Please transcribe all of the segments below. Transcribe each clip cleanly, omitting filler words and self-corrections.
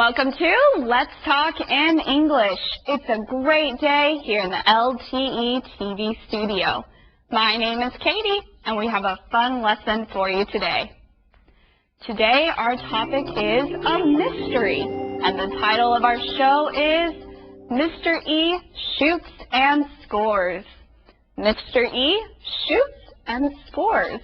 Welcome to Let's Talk in English. It's a great day here in the LTE TV studio. My name is Katie, and we have a fun lesson for you today. Today our topic is a mystery, and the title of our show is Mr. E Shoots and Scores. Mr. E shoots and scores.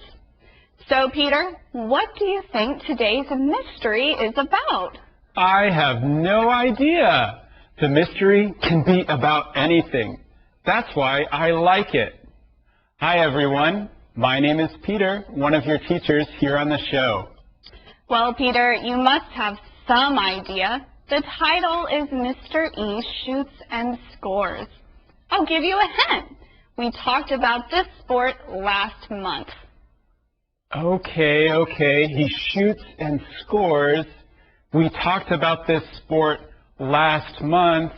So, Peter, what do you think today's mystery is about? I have no idea. The mystery can be about anything. That's why I like it. Hi, everyone. My name is Peter, one of your teachers here on the show. Well, Peter, you must have some idea. The title is Mr. E Shoots and Scores. I'll give you a hint. We talked about this sport last month. Okay. He shoots and scores. We talked about this sport last month.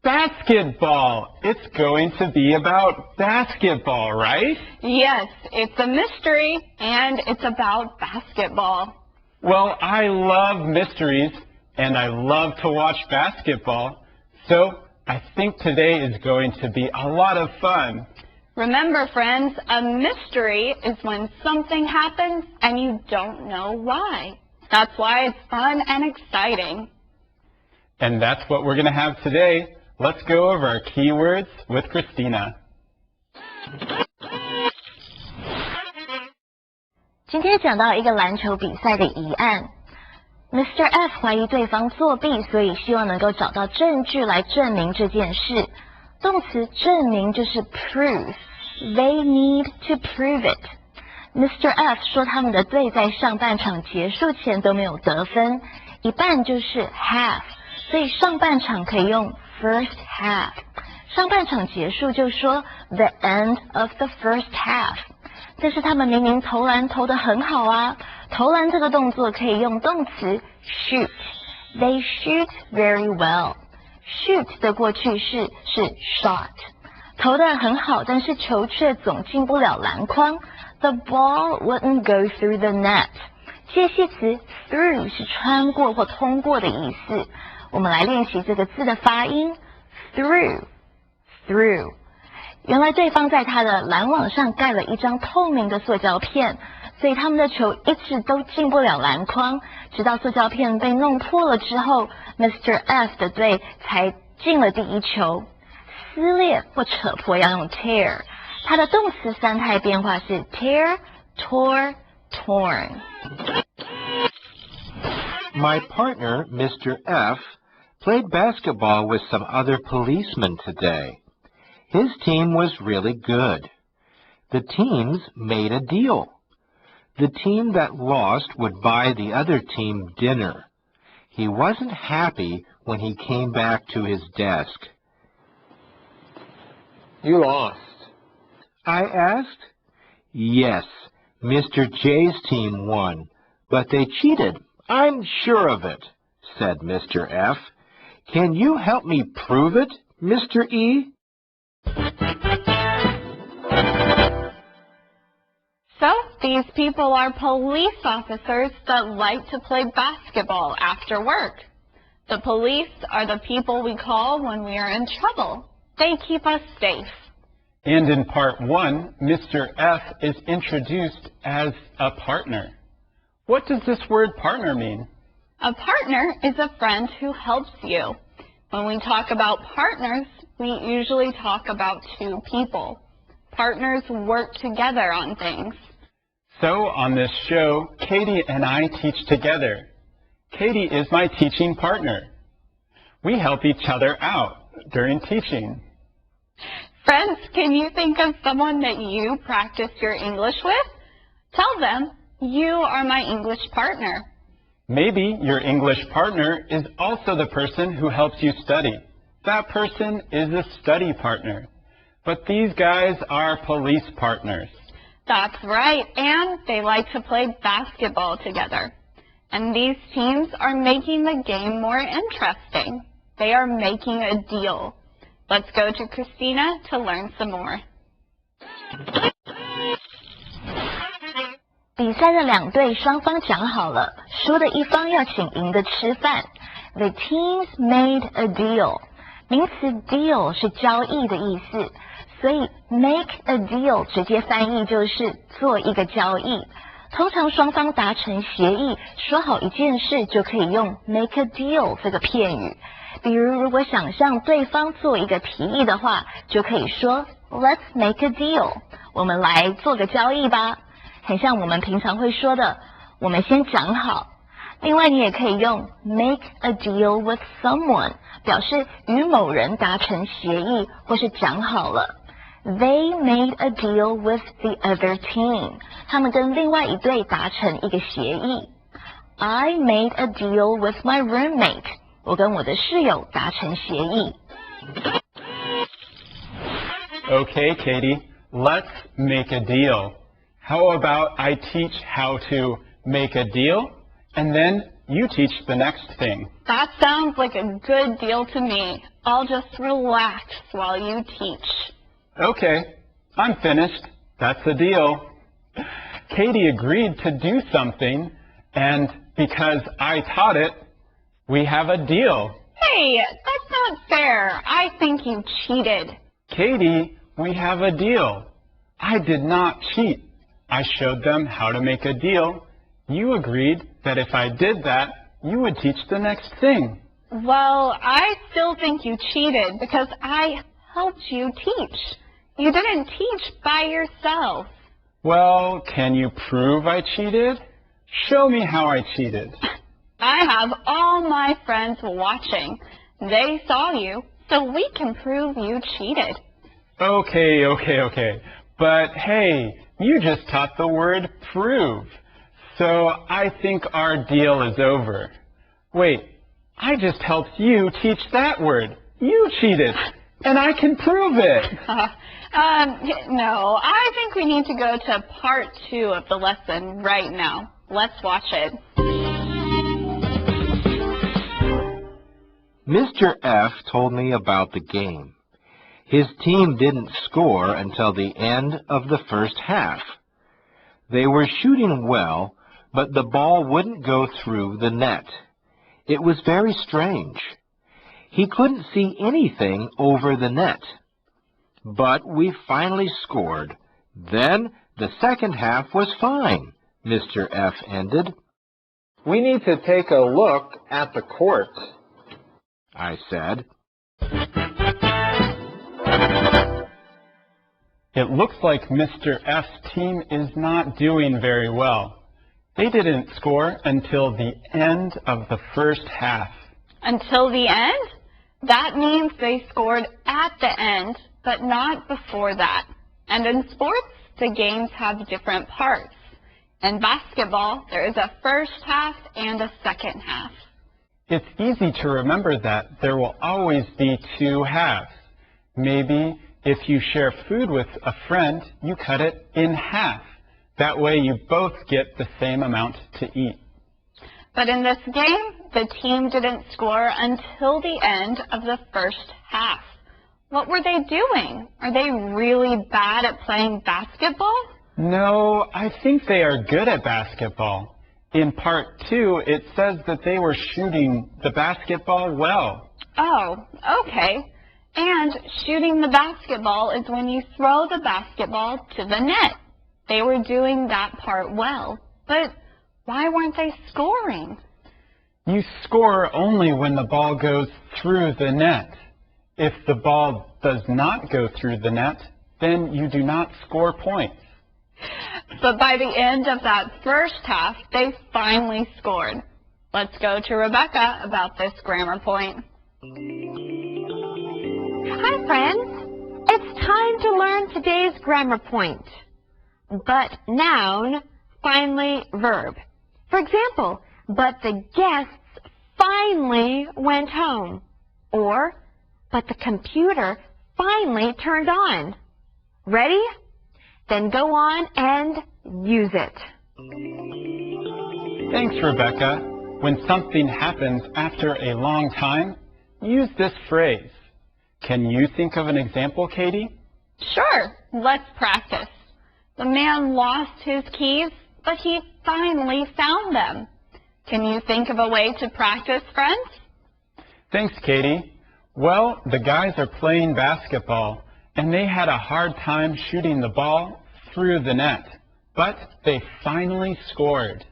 Basketball. It's going to be about basketball, right? Yes, it's a mystery, and it's about basketball. Well, I love mysteries, and I love to watch basketball, so I think today is going to be a lot of fun. Remember, friends, a mystery is when something happens and you don't know why. That's why it's fun and exciting. And that's what we're going to have today. Let's go over our keywords with Christina. 今天讲到一个篮球比赛的疑案。Mr. F 怀疑对方作弊，所以希望能够找到证据来证明这件事。动词证明就是 prove. They need to prove it. Mr. F 说他们的队在上半场结束前都没有得分，一半就是 half， 所以上半场可以用 first half。上半场结束就说 the end of the first half。但是他们明明投篮投得很好啊，投篮这个动作可以用动词 shoot. They shoot very well. Shoot 的过去式是 shot. 投得很好，但是球却总进不了篮筐。The ball wouldn't go through the net. 介系词 through 是穿过或通过的意思。我们来练习这个字的发音 through. 原来对方在他的篮网上盖了一张透明的塑胶片，所以他们的球一直都进不了篮筐，直到塑胶片被弄破了之后 Mr. F 的队才进了第一球。撕裂或扯破要用 tear， 它的动词三态变化是 tear, tore, torn. My partner, Mr. F, played basketball with some other policemen today. His team was really good. The teams made a deal. The team that lost would buy the other team dinner. He wasn't happy when he came back to his desk. You lost. I asked. Yes, Mr. J's team won, but they cheated. I'm sure of it, said Mr. F. Can you help me prove it, Mr. E? So, these people are police officers that like to play basketball after work. The police are the people we call when we are in trouble. They keep us safe. And in part 1, Mr. F is introduced as a partner. What does this word partner mean? A partner is a friend who helps you. When we talk about partners, we usually talk about two people. Partners work together on things. So on this show, Katie and I teach together. Katie is my teaching partner. We help each other out during teaching. Friends, can you think of someone that you practice your English with? Tell them, you are my English partner. Maybe your English partner is also the person who helps you study. That person is a study partner. But these guys are police partners. That's right, and they like to play basketball together. And these teams are making the game more interesting. They are making a deal. Let's go to Christina to learn some more. 比赛的两队双方讲好了，输的一方要请赢的吃饭。The teams made a deal. 名词 deal 是交易的意思，所以 make a deal 直接翻译就是做一个交易。通常双方达成协议，说好一件事就可以用 make a deal 这个片语。比如，如果想向对方做一个提议的话，就可以说 Let's make a deal. 我们来做个交易吧。很像我们平常会说的，我们先讲好。另外，你也可以用 make a deal with someone， 表示与某人达成协议或是讲好了。They made a deal with the other team. 他们跟另外一队达成一个协议。I made a deal with my roommate. 我跟我的室友达成协议。Okay, Katie, let's make a deal. How about I teach how to make a deal, and then you teach the next thing? That sounds like a good deal to me. I'll just relax while you teach. Okay, I'm finished. That's a deal. Katie agreed to do something, and because I taught it, we have a deal. Hey, that's not fair. I think you cheated. Katie, we have a deal. I did not cheat. I showed them how to make a deal. You agreed that if I did that, you would teach the next thing. Well, I still think you cheated because I helped you teach. You didn't teach by yourself. Well, can you prove I cheated? Show me how I cheated. I have all my friends watching. They saw you, so we can prove you cheated. Okay. But hey, you just taught the word prove. So I think our deal is over. Wait, I just helped you teach that word. You cheated, and I can prove it. No, I think we need to go to part 2 of the lesson right now. Let's watch it. Mr. F told me about the game. His team didn't score until the end of the first half. They were shooting well, but the ball wouldn't go through the net. It was very strange. He couldn't see anything over the net. But we finally scored. Then the second half was fine, Mr. F ended. We need to take a look at the court, I said. It looks like Mr. F's team is not doing very well. They didn't score until the end of the first half. Until the end? That means they scored at the end, but not before that. And in sports, the games have different parts. In basketball, there is a first half and a second half. It's easy to remember that there will always be 2 halves. Maybe if you share food with a friend, you cut it in half. That way you both get the same amount to eat. But in this game, the team didn't score until the end of the first half. What were they doing? Are they really bad at playing basketball? No, I think they are good at basketball. In part 2, it says that they were shooting the basketball well. Oh, okay. And shooting the basketball is when you throw the basketball to the net. They were doing that part well. But why weren't they scoring? You score only when the ball goes through the net. If the ball does not go through the net, then you do not score points. But by the end of that first half, they finally scored. Let's go to Rebecca about this grammar point. Hi, friends. It's time to learn today's grammar point. But noun, finally verb. For example, but the guests finally went home. Or, but the computer finally turned on. Ready? Then go on and use it. Thanks, Rebecca. When something happens after a long time, use this phrase. Can you think of an example, Katie? Sure, let's practice. The man lost his keys, but he finally found them. Can you think of a way to practice, friends? Thanks, Katie. Well, the guys are playing basketball, and they had a hard time shooting the ball through the net, but they finally scored.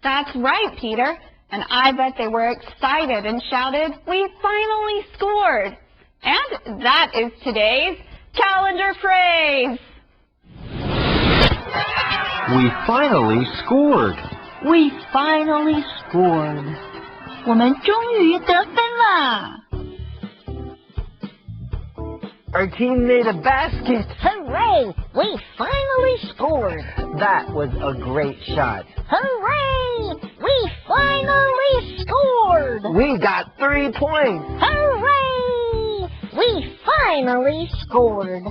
That's right, Peter. And I bet they were excited and shouted, "We finally scored!" And that is today's calendar phrase. We finally scored. We finally scored. 我们终于得分啦 Our team made a basket. Hooray! We finally scored. That was a great shot. Hooray! We finally scored. We got 3 points. Hooray! We finally scored.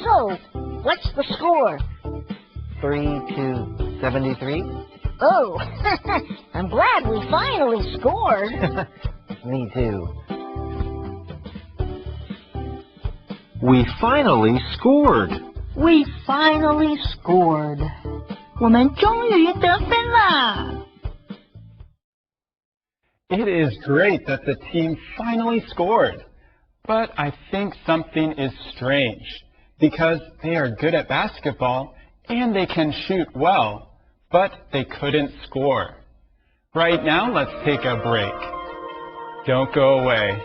So, what's the score? 3-73. Oh, I'm glad we finally scored. Me too. We finally scored. We finally scored. 我们终于得分啦 It is great that the team finally scored. But I think something is strange, because they are good at basketball and they can shoot well, but they couldn't score. Right now, let's take a break. Don't go away.